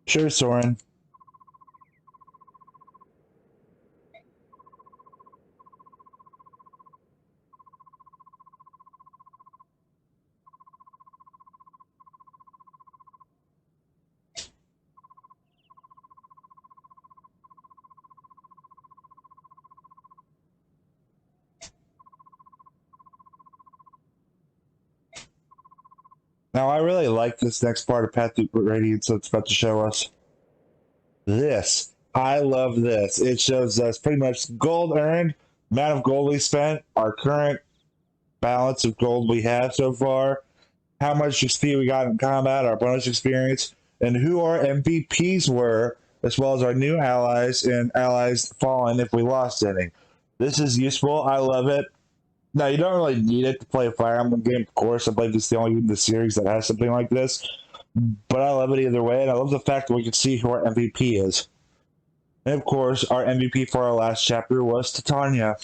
Sure, Soren. Now, I really like this next part of Path to Radiance that's about to show us. This. I love this. It shows us pretty much gold earned, amount of gold we spent, our current balance of gold we have so far, how much XP we got in combat, our bonus experience, and who our MVPs were, as well as our new allies and allies fallen if we lost any. This is useful. I love it. Now, you don't really need it to play a Fire Emblem game, of course. I believe it's the only game in the series that has something like this. But I love it either way, and I love the fact that we can see who our MVP is. And of course, our MVP for our last chapter was Titania.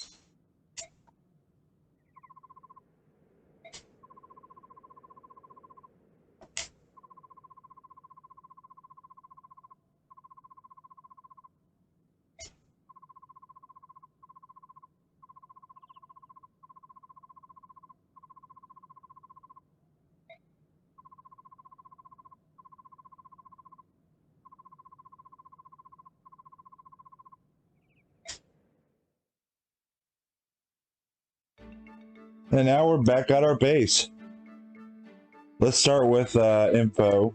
And now we're back at our base. Let's start with info.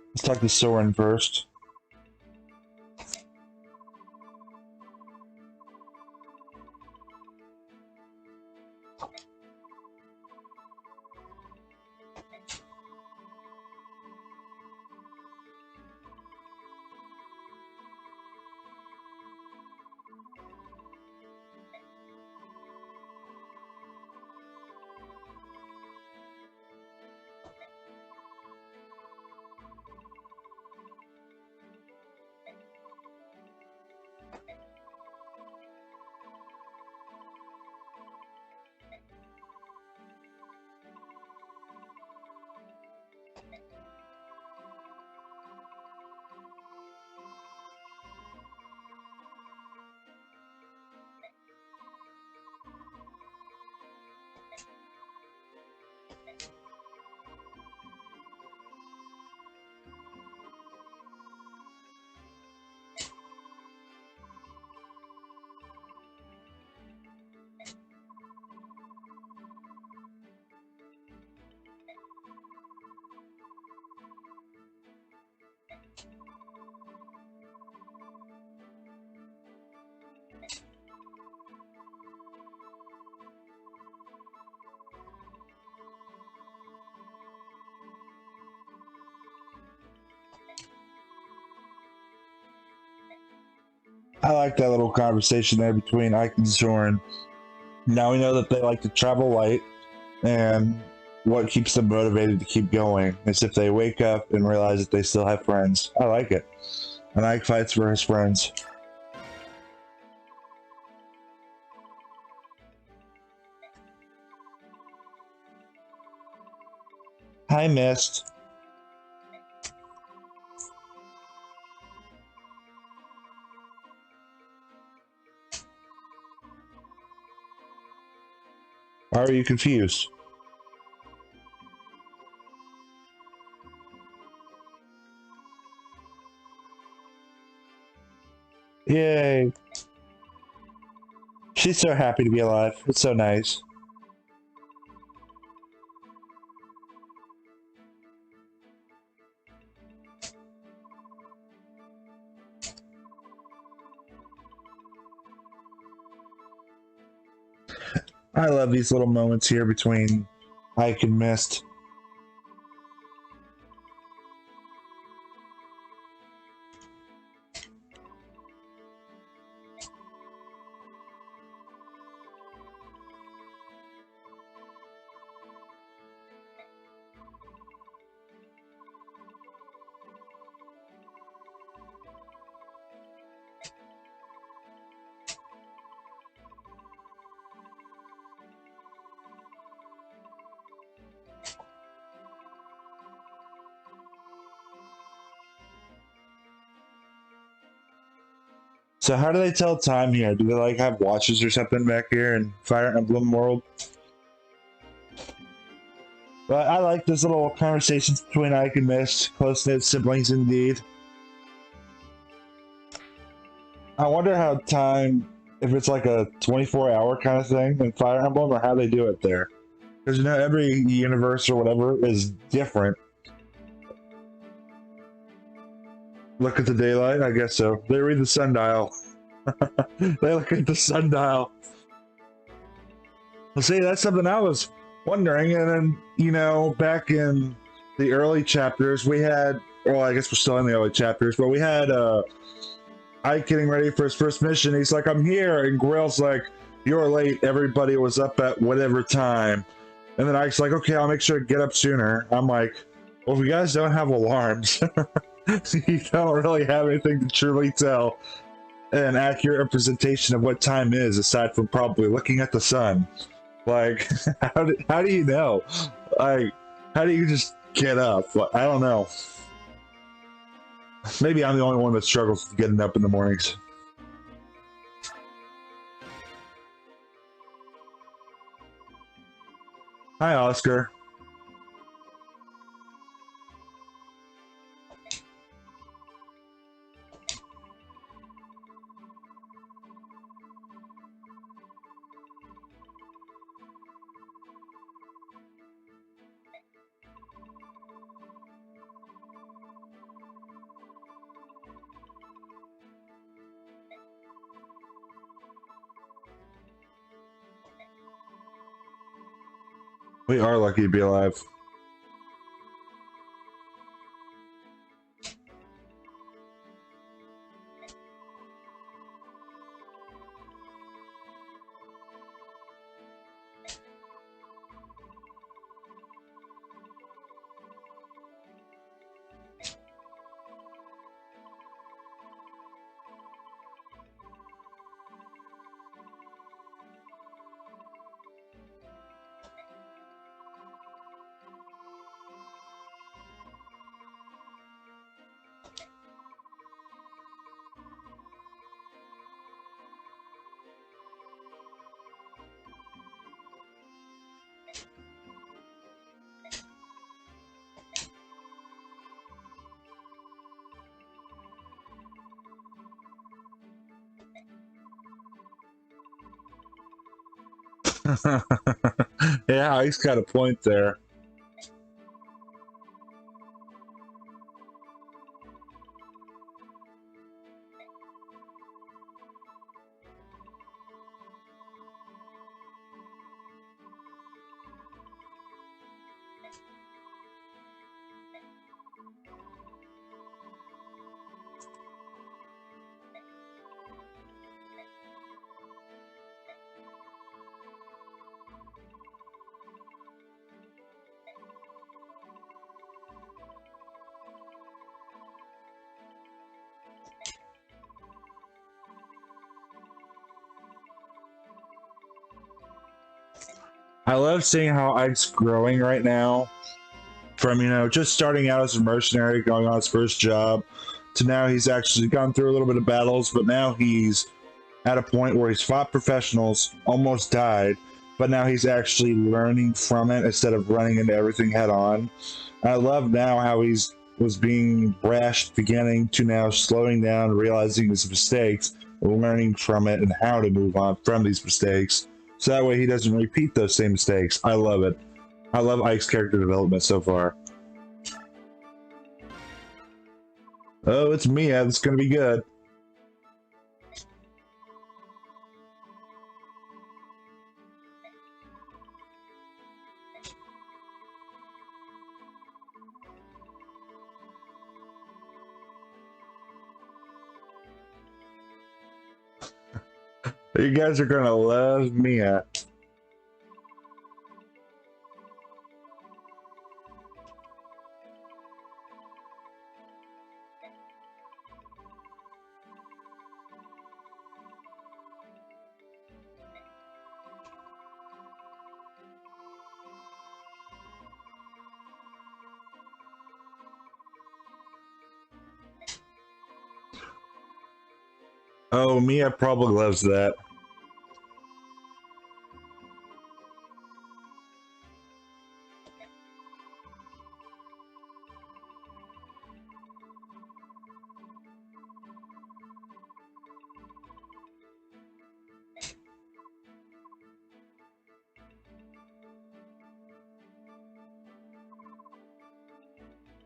Let's talk to Soren first. I like that little conversation there between Ike and Soren. Now we know that they like to travel light, and what keeps them motivated to keep going is if they wake up and realize that they still have friends. I like it. And Ike fights for his friends. Hi, Mist. Why are you confused? Yay. She's so happy to be alive. It's so nice. I love these little moments here between Ike and Mist. So how do they tell time here? Do they like have watches or something back here in Fire Emblem world? But I like this little conversations between Ike and Mist, close-knit siblings indeed. I wonder how time, if it's like a 24-hour kind of thing in Fire Emblem, or how they do it there. Because you know, every universe or whatever is different. Look at the daylight? I guess so. They read the sundial. They look at the sundial. Well, see, that's something I was wondering. And then, you know, back in the early chapters, we had, well, I guess we're still in the early chapters, but we had Ike getting ready for his first mission. He's like, I'm here. And Grill's like, you're late. Everybody was up at whatever time. And then Ike's like, okay, I'll make sure to get up sooner. I'm like, well, if you guys don't have alarms, you don't really have anything to truly tell an accurate representation of what time is, aside from probably looking at the sun. Like, how do you know? Like, how do you just get up? Like, I don't know. Maybe I'm the only one that struggles with getting up in the mornings. Hi, Oscar. We are lucky to be alive. Yeah, he's got a point there. I love seeing how Ike's growing right now. From, you know, just starting out as a mercenary, going on his first job, to now he's actually gone through a little bit of battles, but now he's at a point where he's fought professionals, almost died, but now he's actually learning from it instead of running into everything head on. I love now how he's was being brash at the beginning to now slowing down, realizing his mistakes, learning from it, and how to move on from these mistakes. So that way he doesn't repeat those same mistakes. I love it. I love Ike's character development so far. Oh, it's Mia. It's going to be good. You guys are going to love Mia. Oh, Mia probably loves that.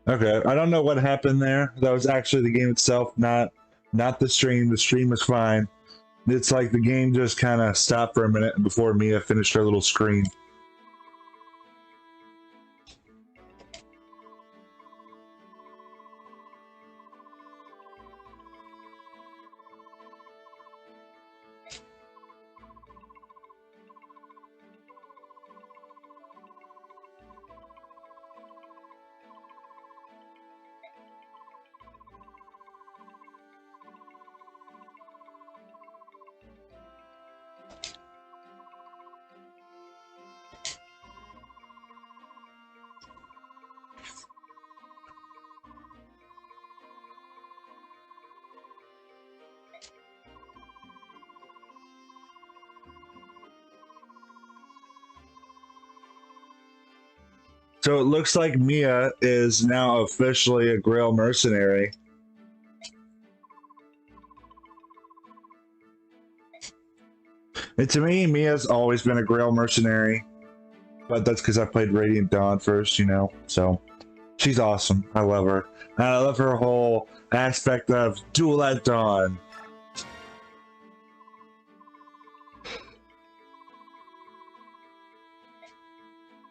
Okay, I don't know what happened there. That was actually the game itself, not the stream. The stream was fine. It's like the game just kind of stopped for a minute before Mia finished her little screen. So it looks like Mia is now officially a Grail mercenary. And to me, Mia's always been a Grail mercenary. But that's because I played Radiant Dawn first, you know? So, she's awesome. I love her. And I love her whole aspect of Duel at Dawn.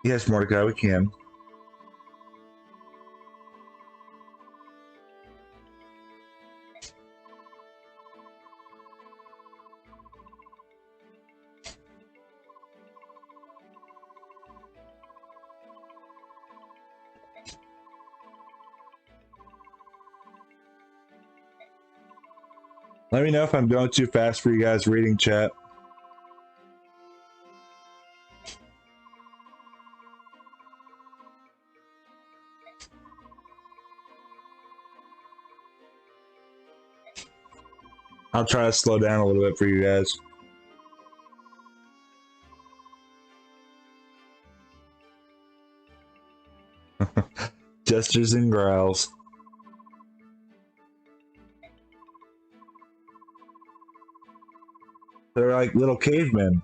Yes, Mordecai, we can. Let me know if I'm going too fast for you guys reading chat. I'll try to slow down a little bit for you guys. Gestures and growls. They're like little cavemen.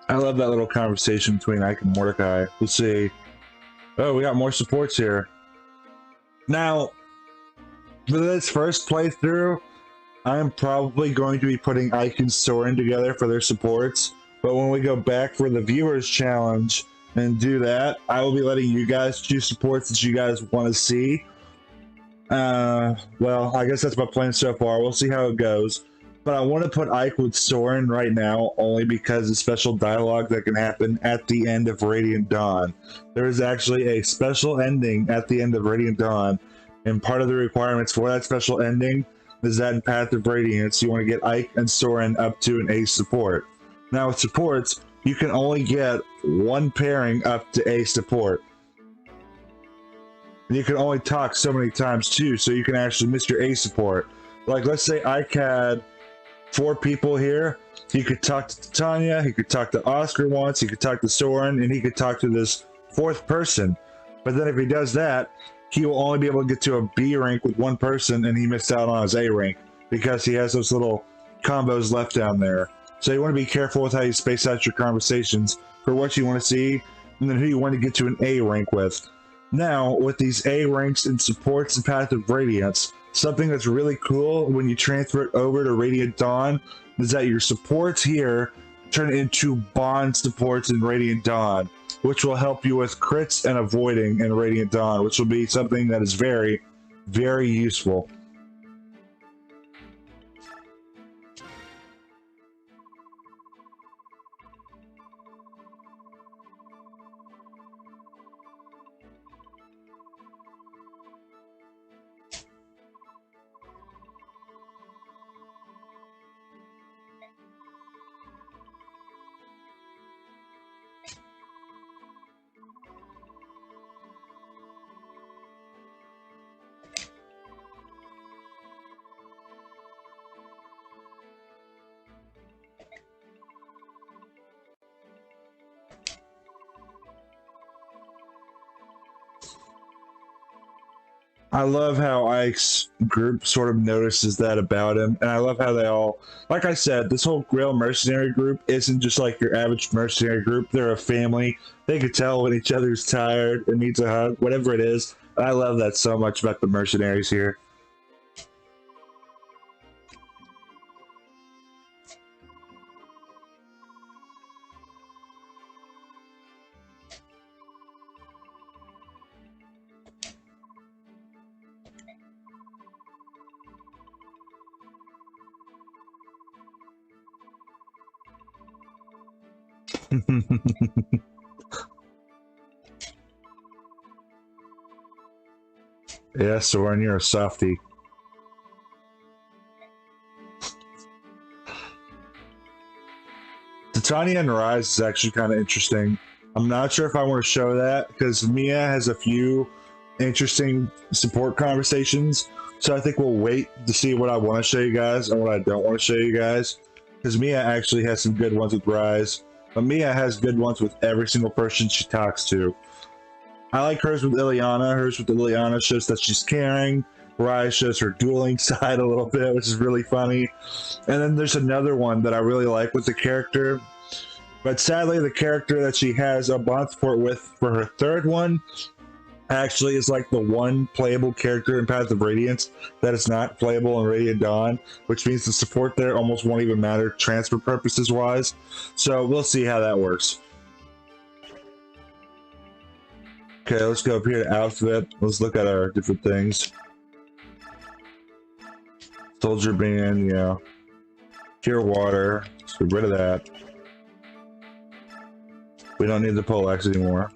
I love that little conversation between Ike and Mordecai. Let's see. Oh, we got more supports here. Now, for this first playthrough, I'm probably going to be putting Ike and Soren together for their supports. But when we go back for the viewers challenge and do that, I will be letting you guys choose supports that you guys want to see. Well, I guess that's my plan so far. We'll see how it goes. But I want to put Ike with Soren right now, only because of special dialogue that can happen at the end of Radiant Dawn. There is actually a special ending at the end of Radiant Dawn, and part of the requirements for that special ending is that in Path of Radiance, you want to get Ike and Soren up to an A support. Now with supports, you can only get one pairing up to A support. And you can only talk so many times too, so you can actually miss your A support. Like, let's say Ike had 4 people here. He could talk to Tanya, he could talk to Oscar once, he could talk to Soren, and he could talk to this 4th person. But then if he does that, he will only be able to get to a B rank with 1 person, and he missed out on his A rank because he has those little combos left down there. So you want to be careful with how you space out your conversations for what you want to see, and then who you want to get to an A rank with. Now, with these A ranks and supports and Path of Radiance, something that's really cool when you transfer it over to Radiant Dawn is that your supports here turn into bond supports in Radiant Dawn, which will help you with crits and avoiding in Radiant Dawn, which will be something that is very, very useful. I love how Ike's group sort of notices that about him, and I love how they all, like I said, this whole Grail mercenary group isn't just like your average mercenary group. They're a family. They can tell when each other's tired and needs a hug, whatever it is. And I love that so much about the mercenaries here. Yeah, Soren, you're a softie. Titania and Rise is actually kind of interesting. I'm not sure if I want to show that because Mia has a few interesting support conversations. So I think we'll wait to see what I want to show you guys and what I don't want to show you guys. Because Mia actually has some good ones with Rise. But Mia has good ones with every single person she talks to. I like hers with Ileana. Hers with Ileana shows that she's caring. Rise shows her dueling side a little bit, which is really funny. And then there's another one that I really like with the character. But sadly, the character that she has a bond support with for her third one actually is like the one playable character in Path of Radiance that is not playable in Radiant Dawn, which means the support there almost won't even matter transfer purposes wise. So we'll see how that works. Okay, let's go up here to outfit. Let's look at our different things. Soldier band, yeah. Pure water. Let's get rid of that. We don't need the poleaxe anymore.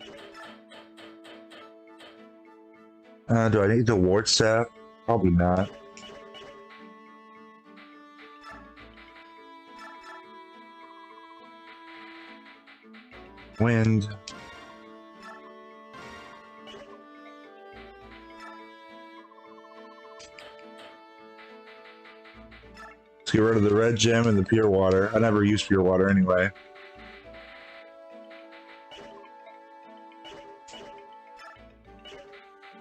Do I need the ward staff? Probably not. Wind. Let's get rid of the red gem and the pure water. I never use pure water anyway.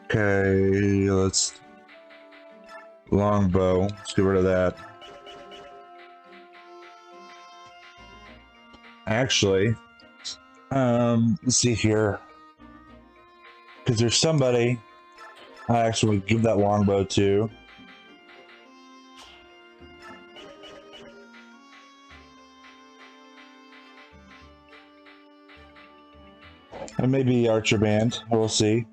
Okay, let's longbow. Let's get rid of that. Actually, let's see here. Because there's somebody I actually give that longbow to. And maybe Archer Band. We'll see.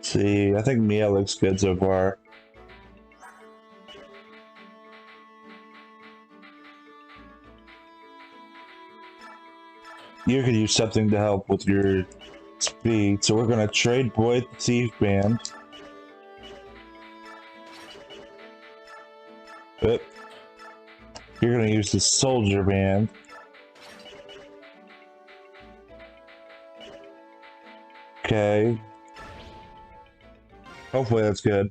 See, I think Mia looks good so far. You could use something to help with your speed, so we're gonna trade Boyd the Thief Band. But you're gonna use the Soldier Band. Okay. Hopefully that's good.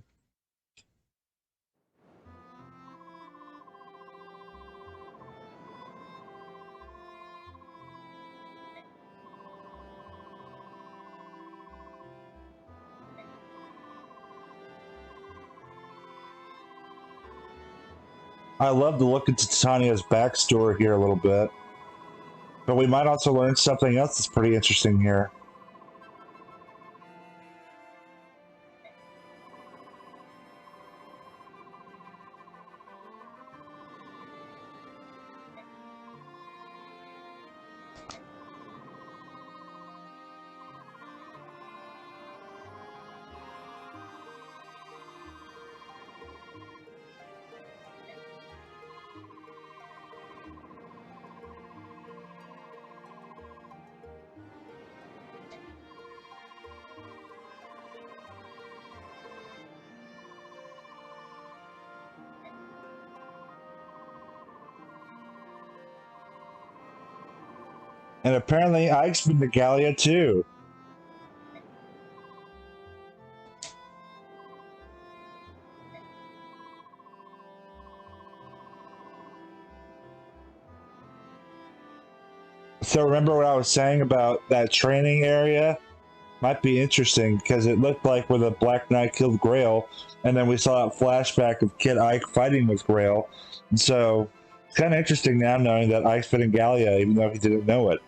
I love to look into Titania's backstory here a little bit. But we might also learn something else that's pretty interesting here. And apparently Ike's been to Gallia too. So remember what I was saying about that training area? Might be interesting because it looked like where the Black Knight killed Grail, and then we saw that flashback of Kid Ike fighting with Grail. And so it's kind of interesting now knowing that Ike's been in Gallia, even though he didn't know it.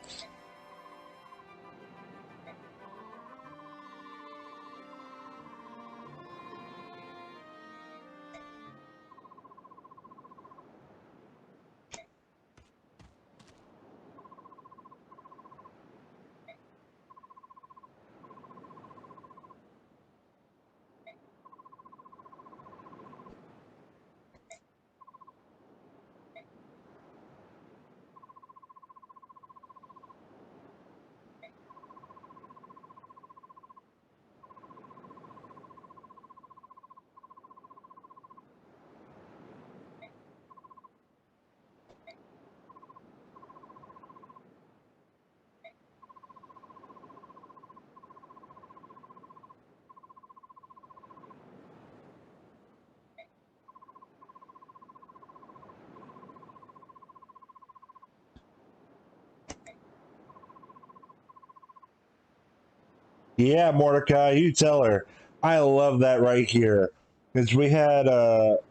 Yeah, Mordecai, you tell her. I love that right here. Because we had,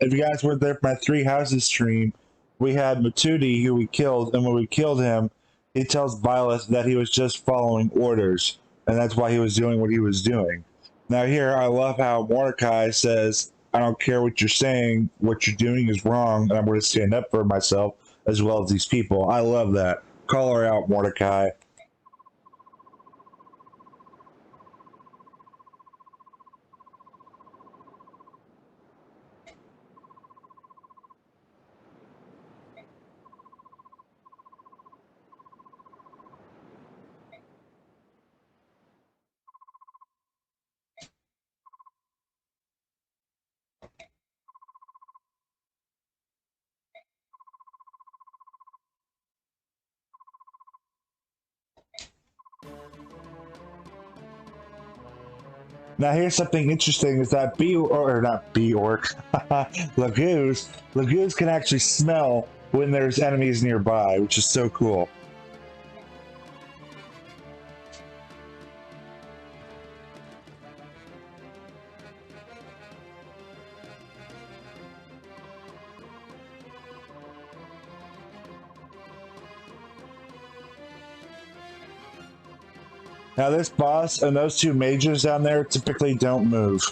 if you guys were there for my Three Houses stream, we had Matudi, who we killed, and when we killed him, he tells Violet that he was just following orders, and that's why he was doing what he was doing. Now, here, I love how Mordecai says, I don't care what you're saying, what you're doing is wrong, and I'm going to stand up for myself as well as these people. I love that. Call her out, Mordecai. Now here's something interesting: is that or not bee orc, Lagoos can actually smell when there's enemies nearby, which is so cool. Now this boss and those two mages down there typically don't move.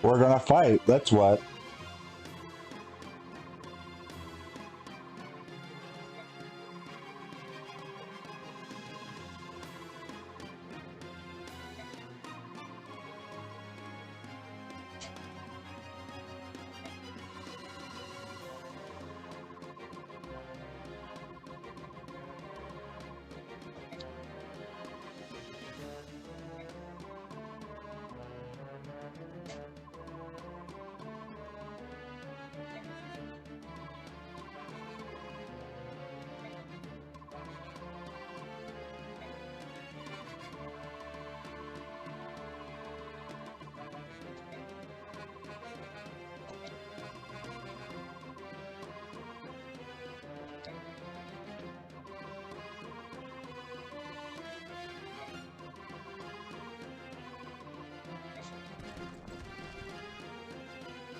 We're gonna fight, that's what.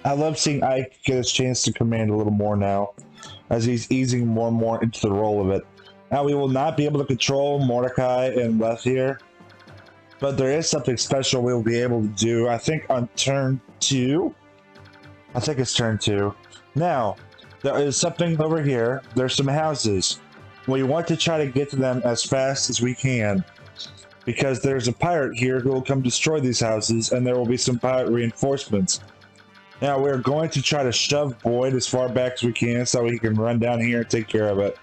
I love seeing Ike get his chance to command a little more now, as he's easing more and more into the role of it. Now we will not be able to control Mordecai and Leth here, but there is something special we'll be able to do, I think on turn 2? I think it's turn 2. Now, there is something over here. There's some houses. We want to try to get to them as fast as we can, because there's a pirate here who will come destroy these houses, and there will be some pirate reinforcements. Now, we're going to try to shove Boyd as far back as we can so he can run down here and take care of it.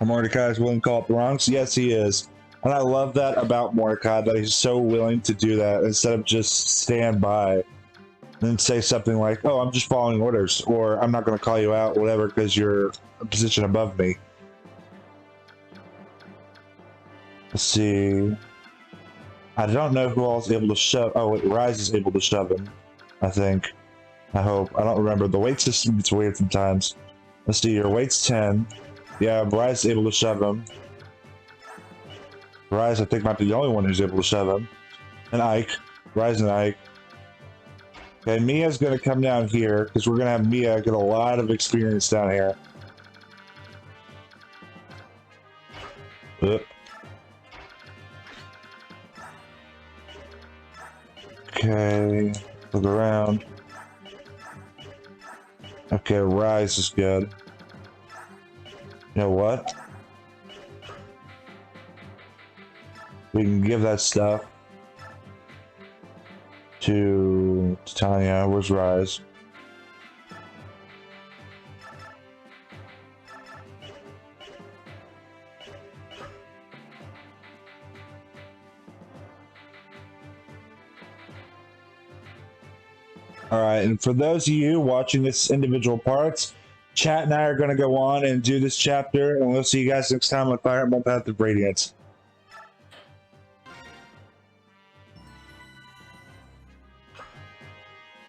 Mordecai is willing to call up the wrongs? Yes, he is. And I love that about Mordecai, that he's so willing to do that instead of just stand by and say something like, oh, I'm just following orders, or I'm not going to call you out, whatever, because you're a position above me. Let's see. I don't know who else is able to shove. Oh, wait, Rise is able to shove him, I think. I hope. I don't remember. The weight system gets weird sometimes. Let's see. Your weight's 10. Yeah, Rise is able to shove him. Rise, I think, might be the only one who's able to shove him. And Ike. Rise and Ike. Okay, Mia's going to come down here, because we're going to have Mia get a lot of experience down here. Oop. Okay, look around. Okay, Rise is good. You know what? We can give that stuff to Tanya. Where's Rise? Alright, and for those of you watching this individual parts, Chat and I are going to go on and do this chapter, and we'll see you guys next time on Fire Emblem Path of Radiance.